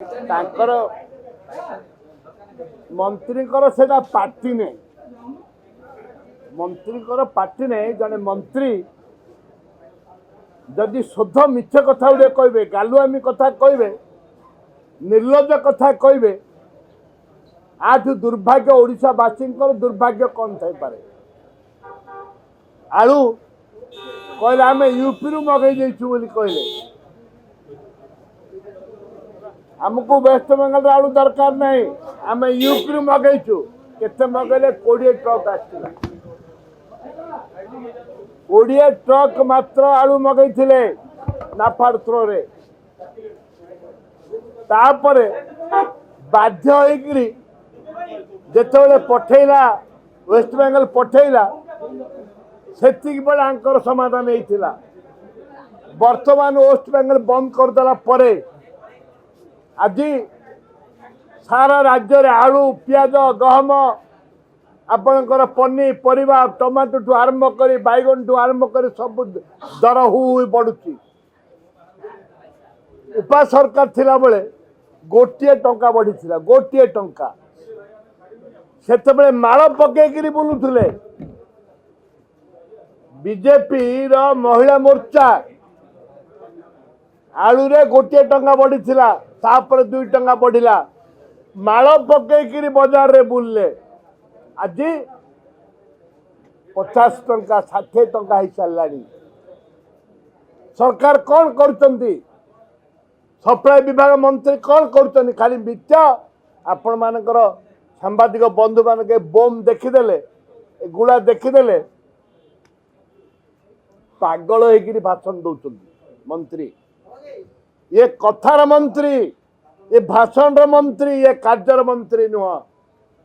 ତାଙ୍କର ମନ୍ତ୍ରୀଙ୍କର ସେଟା ପାର୍ଟି ନାହିଁ, ମନ୍ତ୍ରୀଙ୍କର ପାର୍ଟି ନାହିଁ। ଜଣେ ମନ୍ତ୍ରୀ ଯଦି ଶୁଦ୍ଧ ମିଛ କଥା ଗୁଡେ କହିବେ, ଗାଲୁଆମୀ କଥା କହିବେ, ନିର୍ଲଜ୍ଜ କଥା କହିବେ, ଆଠୁ ଦୁର୍ଭାଗ୍ୟ ଓଡ଼ିଶାବାସୀଙ୍କର ଦୁର୍ଭାଗ୍ୟ କ'ଣ ଥାଇପାରେ। ଆଳୁ କହିଲେ ଆମେ ୟୁପିରୁ ମଗେଇ ଦେଇଛୁ ବୋଲି କହିଲେ। ଆମକୁ ୱେଷ୍ଟବେଙ୍ଗଲର ଆଳୁ ଦରକାର ନାହିଁ, ଆମେ ୟୁପିରୁ ମଗେଇଛୁ। କେତେ ମଗେଇଲେ? 20 ଟ୍ରକ୍ ଆସିଥିଲା। 20 ଟ୍ରକ୍ ମାତ୍ର ଆଳୁ ମଗେଇଥିଲେ ନାଫାଡ ଥ୍ରୋରେ। ତାପରେ ବାଧ୍ୟ ହେଇକିରି ଯେତେବେଳେ ପଠେଇଲା, ୱେଷ୍ଟବେଙ୍ଗଲ ପଠେଇଲା, ସେତିକି ବେଳେ ଆଙ୍କର ସମାଧାନ ହେଇଥିଲା। ବର୍ତ୍ତମାନ ୱେଷ୍ଟବେଙ୍ଗଲ ବନ୍ଦ କରିଦେଲା ପରେ ଆଜି ସାରା ରାଜ୍ୟରେ ଆଳୁ, ପିଆଜ, ଗହମ, ଆପଣଙ୍କର ପନିପରିବା, ଟମାଟୋଠୁ ଆରମ୍ଭ କରି ବାଇଗଣଠୁ ଆରମ୍ଭ କରି ସବୁ ଦର ହୁ ବଢୁଛି। ଉପା ସରକାର ଥିଲାବେଳେ 1 ଟଙ୍କା ବଢିଥିଲା, 1 ଟଙ୍କା। ସେତେବେଳେ ମାଳ ପକେଇକିରି ବୁଲୁଥିଲେ। ବିଜେପିର ମହିଳା ମୋର୍ଚ୍ଚା ଆଳୁରେ 1 ଟଙ୍କା ବଢିଥିଲା, ତାପରେ 2 ଟଙ୍କା ବଢିଲା। ମାଳ ପକେଇକିରି ବଜାରରେ ବୁଲିଲେ। ଆଜି 50 ଟଙ୍କା 60 ଟଙ୍କା ହେଇସାରିଲାଣି। ସରକାର କ'ଣ କରୁଛନ୍ତି? ସପ୍ଲାଇ ବିଭାଗ ମନ୍ତ୍ରୀ କ'ଣ କରୁଛନ୍ତି? ଖାଲି ମିଛ। ଆପଣ ମାନଙ୍କର ସାମ୍ବାଦିକ ବନ୍ଧୁ ମାନଙ୍କୁ ବୋମ୍ ଦେଖିଦେଲେ, ଗୁଳା ଦେଖିଦେଲେ ପାଗଳ ହେଇକିରି ଭାଷଣ ଦଉଛନ୍ତି ମନ୍ତ୍ରୀ। ये कथार मंत्री, ये भाषण मंत्री, ये कार्यर मंत्री नुह।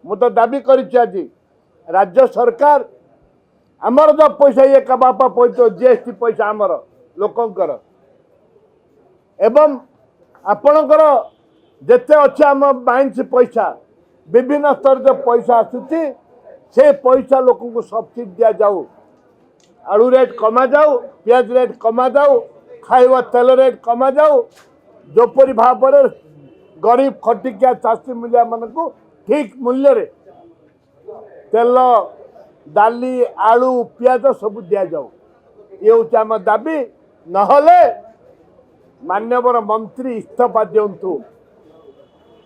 मु तो दाबी करी आज राज्य सरकार आमर जो पैसा ये बापा पैसा जीएसटी पैसा आमर लोकंकर एवं आपणकर जेते अच्छे आम माइंस पैसा विभिन्न स्तर जो पैसा आसूची से पैसा लोक को सब्सिडी दिया जाऊ। आलू रेट कमा जाऊ, पियाज रेट कमा जाऊ, खाइबा तेल रेट कमा जाऊ। जोपरी भाव गरीब खटिकिया चाषी मूल्य मान को ठीक मूल्य रे तेल, दाली, आलू, पियाज सब दि जाऊ। ये हूँ आम दाबी। नहले मान्यवर मंत्री इस्तीफा दिंतु।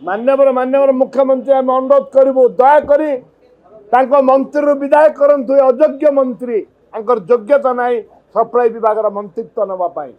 मान्यवर मुख्यमंत्री आम अनुरोध करूँ, दयाकोरी मंत्री विदाय करंतु। अयोग्य मंत्री, योग्यता नहीं सप्लाई विभाग मंत्रित्व नवाई।